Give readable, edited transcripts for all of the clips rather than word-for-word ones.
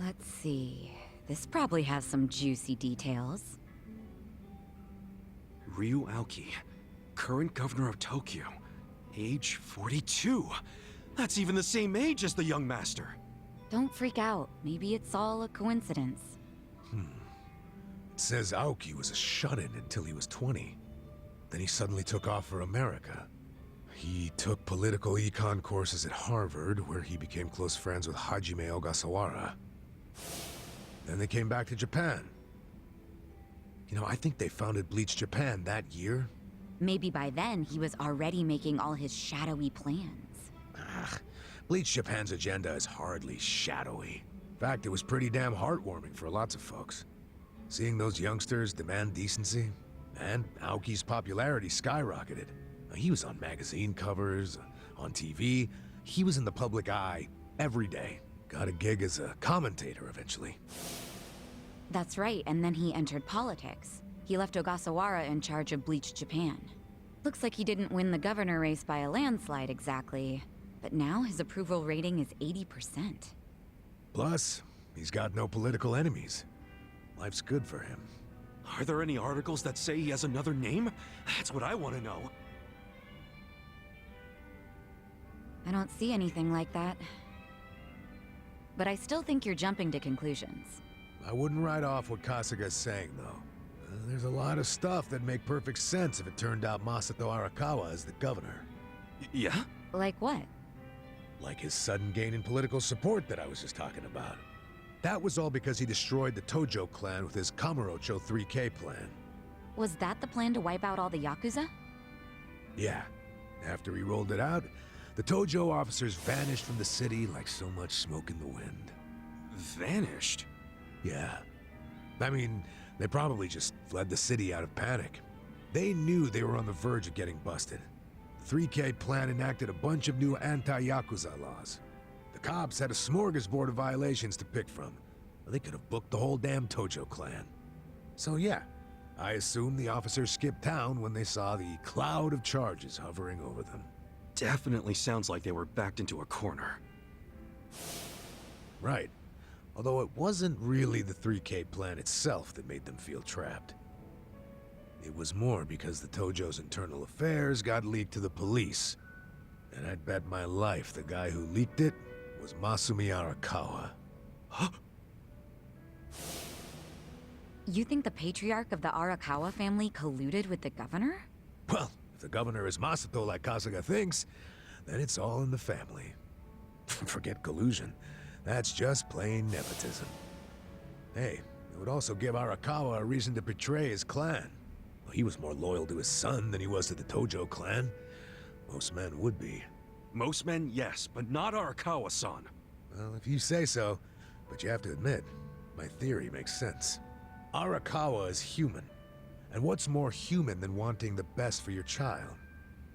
Let's see. This probably has some juicy details. Ryu Aoki, current governor of Tokyo, age 42. That's even the same age as the young master. Don't freak out. Maybe it's all a coincidence. It says Aoki was a shut-in until he was 20. Then he suddenly took off for America. He took political econ courses at Harvard, where he became close friends with Hajime Ogasawara. Then they came back to Japan. You know, I think they founded Bleach Japan that year. Maybe by then he was already making all his shadowy plans. Bleach Japan's agenda is hardly shadowy. In fact, it was pretty damn heartwarming for lots of folks. Seeing those youngsters demand decency, and Aoki's popularity skyrocketed. He was on magazine covers, on TV. He was in the public eye every day. Got a gig as a commentator eventually. That's right, and then he entered politics. He left Ogasawara in charge of Bleach Japan. Looks like he didn't win the governor race by a landslide exactly, but now his approval rating is 80%. Plus, he's got no political enemies. Life's good for him. Are there any articles that say he has another name? That's what I want to know. I don't see anything like that. But I still think you're jumping to conclusions. I wouldn't write off what Kasuga's saying, though. There's a lot of stuff that'd make perfect sense if it turned out Masato Arakawa is the governor. Yeah? Like what? Like his sudden gain in political support that I was just talking about. That was all because he destroyed the Tojo clan with his Kamurocho 3K plan. Was that the plan to wipe out all the Yakuza? Yeah. After he rolled it out, the Tojo officers vanished from the city like so much smoke in the wind. Vanished? Yeah. I mean, they probably just fled the city out of panic. They knew they were on the verge of getting busted. The 3K plan enacted a bunch of new anti-Yakuza laws. The cops had a smorgasbord of violations to pick from. They could have booked the whole damn Tojo clan. So yeah, I assume the officers skipped town when they saw the cloud of charges hovering over them. Definitely sounds like they were backed into a corner. Right. Although it wasn't really the 3K plan itself that made them feel trapped. It was more because the Tojo's internal affairs got leaked to the police. And I'd bet my life the guy who leaked it was Masumi Arakawa. Huh? You think the patriarch of the Arakawa family colluded with the governor? Well, if the governor is Masato like Kasuga thinks, then it's all in the family. Forget collusion. That's just plain nepotism. Hey, it would also give Arakawa a reason to betray his clan. Well, he was more loyal to his son than he was to the Tojo clan. Most men would be. Most men, yes, but not Arakawa-san. Well, if you say so, but you have to admit, my theory makes sense. Arakawa is human. And what's more human than wanting the best for your child?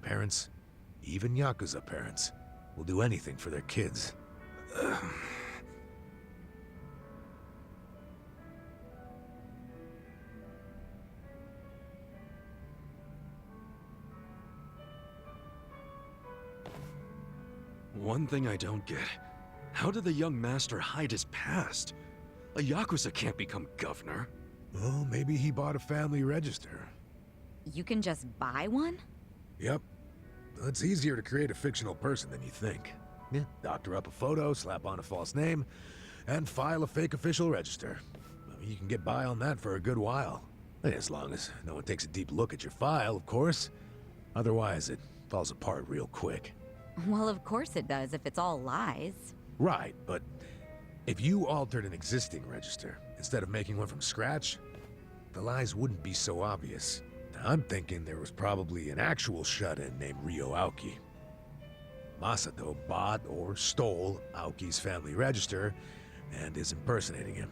Parents, even Yakuza parents, will do anything for their kids. One thing I don't get. How did the young master hide his past? A Yakuza can't become governor. Well, maybe he bought a family register. You can just buy one? Yep. It's easier to create a fictional person than you think. Yeah, doctor up a photo, slap on a false name, and file a fake official register. I mean, you can get by on that for a good while. As long as no one takes a deep look at your file, of course. Otherwise, it falls apart real quick. Well, of course it does if it's all lies. Right, but if you altered an existing register instead of making one from scratch, the lies wouldn't be so obvious. I'm thinking there was probably an actual shut-in named Ryo Aoki. Masato bought or stole Aoki's family register and is impersonating him.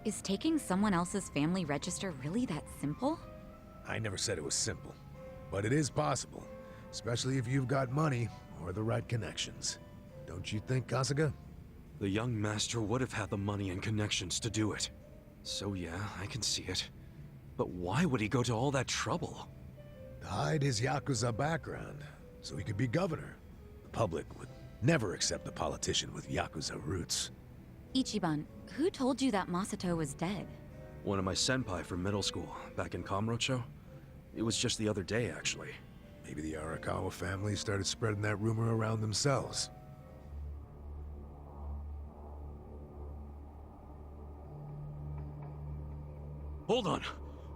Is taking someone else's family register really that simple? I never said it was simple, but it is possible, especially if you've got money or the right connections. Don't you think, Kasuga? The young master would have had the money and connections to do it. So yeah, I can see it. But why would he go to all that trouble? To hide his Yakuza background, so he could be governor. The public would never accept a politician with Yakuza roots. Ichiban, who told you that Masato was dead? One of my senpai from middle school, back in Kamurocho. It was just the other day, actually. Maybe the Arakawa family started spreading that rumor around themselves. Hold on!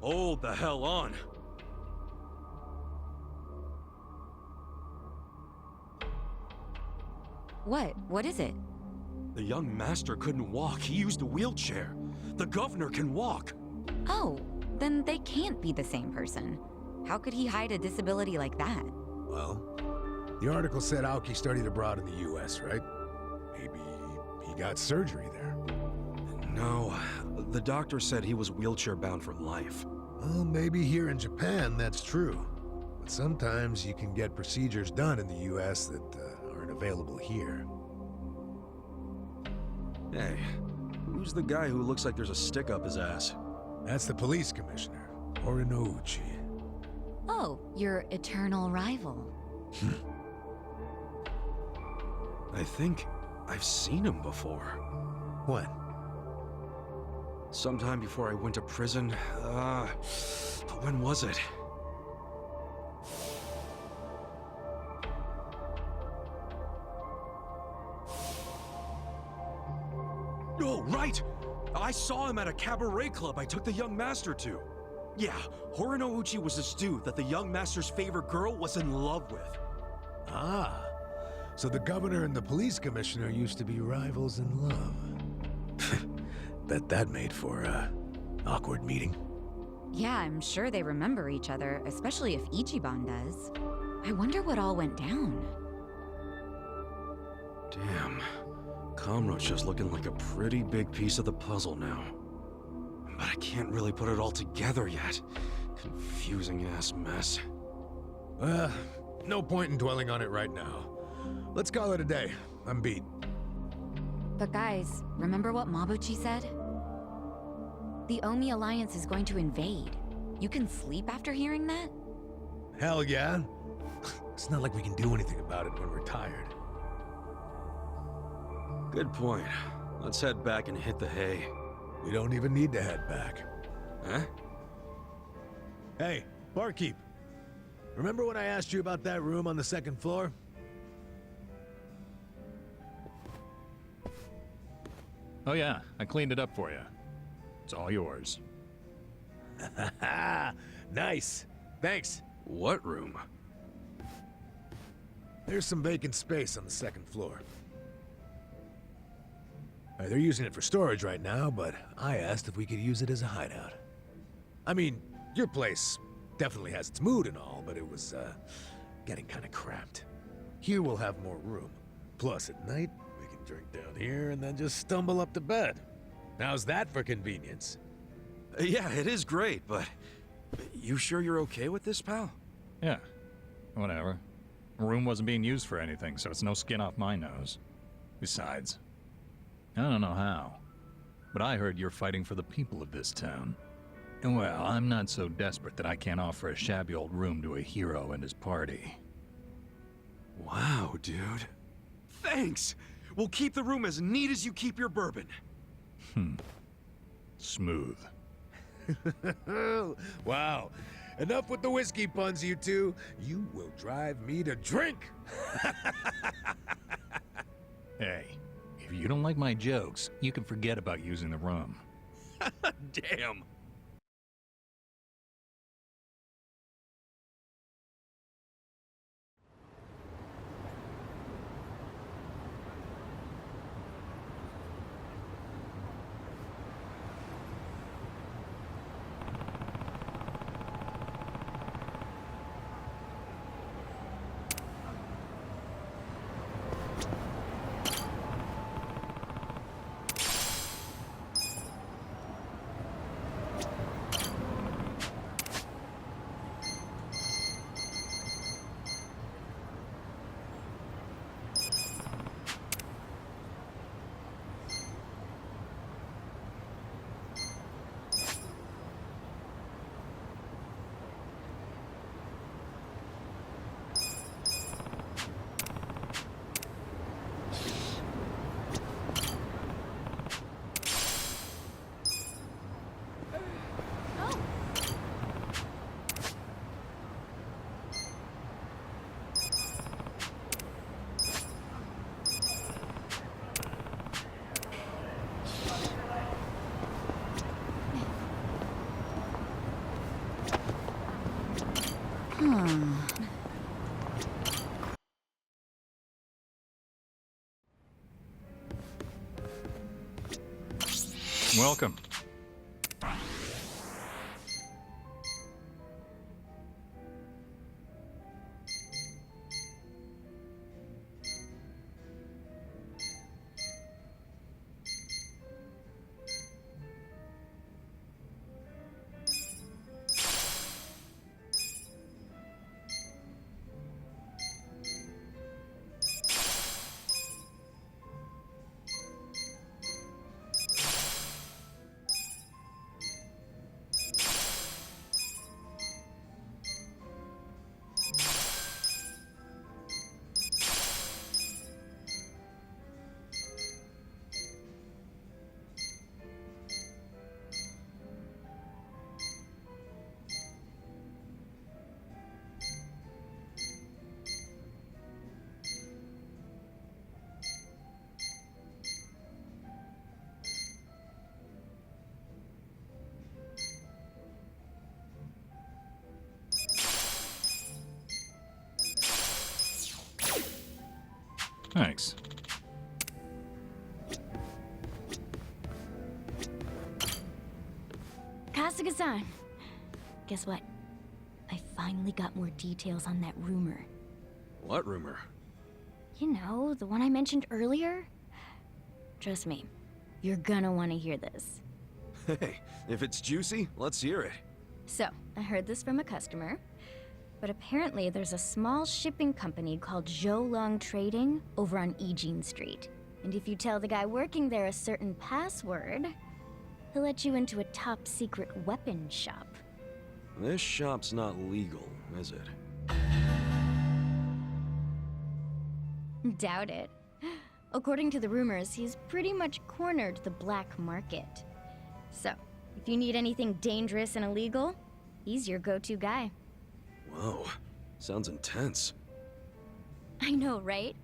Hold the hell on! What? What is it? The young master couldn't walk. He used a wheelchair. The governor can walk. Oh, then they can't be the same person. How could he hide a disability like that? Well, the article said Aoki studied abroad in the US, right? Maybe he got surgery there. No, the doctor said he was wheelchair-bound for life. Well, maybe here in Japan that's true. But sometimes you can get procedures done in the US that aren't available here. Hey, who's the guy who looks like there's a stick up his ass? That's the police commissioner, Orinouchi. Oh, your eternal rival. I think I've seen him before. When? Sometime before I went to prison. When was it? Oh, right! I saw him at a cabaret club I took the young master to. Yeah, Horinouchi was this dude that the young master's favorite girl was in love with. Ah, so the governor and the police commissioner used to be rivals in love. Bet that made for a awkward meeting. Yeah, I'm sure they remember each other, especially if Ichiban does. I wonder what all went down. Damn. Kamurocho's looking like a pretty big piece of the puzzle now. But I can't really put it all together yet. Confusing ass mess. No point in dwelling on it right now. Let's call it a day. I'm beat. But guys, remember what Mabuchi said? The Omi Alliance is going to invade. You can sleep after hearing that? Hell yeah. It's not like we can do anything about it when we're tired. Good point. Let's head back and hit the hay. We don't even need to head back. Huh? Hey, barkeep. Remember when I asked you about that room on the second floor? Oh yeah, I cleaned it up for you. It's all yours. Nice. Thanks. What room? There's some vacant space on the second floor. They're using it for storage right now, but I asked if we could use it as a hideout. I mean, your place definitely has its mood and all, but it was, getting kinda cramped. Here we'll have more room. Plus, at night, we can drink down here and then just stumble up to bed. How's that for convenience? Yeah, it is great, but... You sure you're okay with this, pal? Yeah, whatever. The room wasn't being used for anything, so it's no skin off my nose. Besides, I don't know how, but I heard you're fighting for the people of this town. And well, I'm not so desperate that I can't offer a shabby old room to a hero and his party. Wow, dude. Thanks! We'll keep the room as neat as you keep your bourbon. Smooth. Wow. Enough with the whiskey puns, you two. You will drive me to drink. Hey, if you don't like my jokes, you can forget about using the room. Damn. Welcome. Thanks. Kasuga-san, guess what? I finally got more details on that rumor. What rumor? You know, the one I mentioned earlier? Trust me, you're gonna want to hear this. Hey, if it's juicy, let's hear it. So, I heard this from a customer, but apparently there's a small shipping company called Zhoulong Trading over on Eugene Street. And if you tell the guy working there a certain password, he'll let you into a top-secret weapon shop. This shop's not legal, is it? Doubt it. According to the rumors, he's pretty much cornered the black market. So, if you need anything dangerous and illegal, he's your go-to guy. Whoa, sounds intense. I know, right?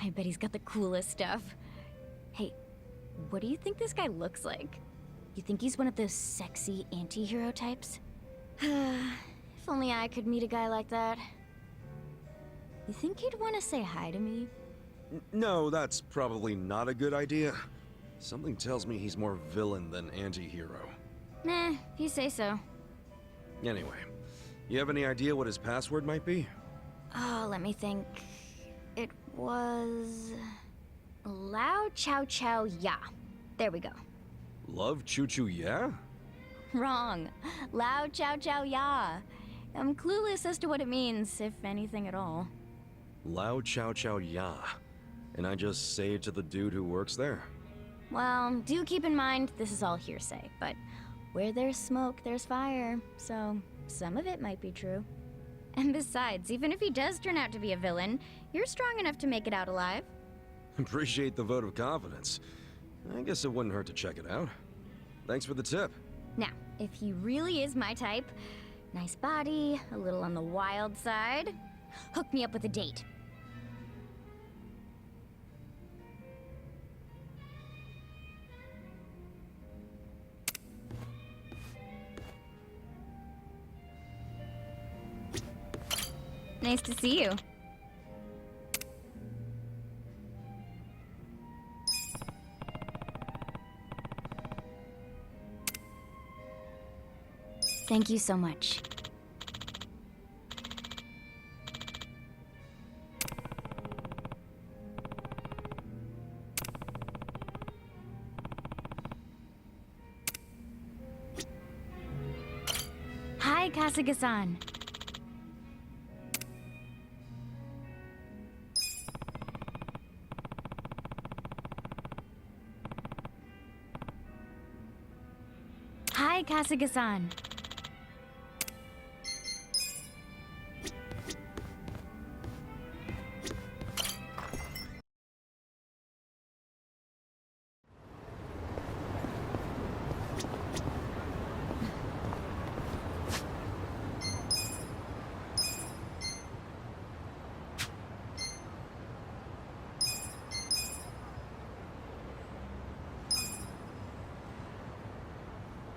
I bet he's got the coolest stuff. Hey, what do you think this guy looks like? You think he's one of those sexy anti-hero types? If only I could meet a guy like that. You think he'd want to say hi to me? No, that's probably not a good idea. Something tells me he's more villain than anti-hero. Nah, if you say so. Anyway, you have any idea what his password might be? Oh, let me think. It was... Lao Chow Chow Ya. There we go. Love Choo Choo Yeah? Wrong. Lao Chow Chow Ya. I'm clueless as to what it means, if anything at all. Lao Chow Chow Ya. And I just say it to the dude who works there. Well, do keep in mind, this is all hearsay, but where there's smoke, there's fire, so some of it might be true. And besides, even if he does turn out to be a villain, you're strong enough to make it out alive. Appreciate the vote of confidence. I guess it wouldn't hurt to check it out. Thanks for the tip. Now, if he really is my type, nice body, a little on the wild side, hook me up with a date. Nice to see you. Thank you so much. Hi, Kasuga-san. Hi, Kasuga-san.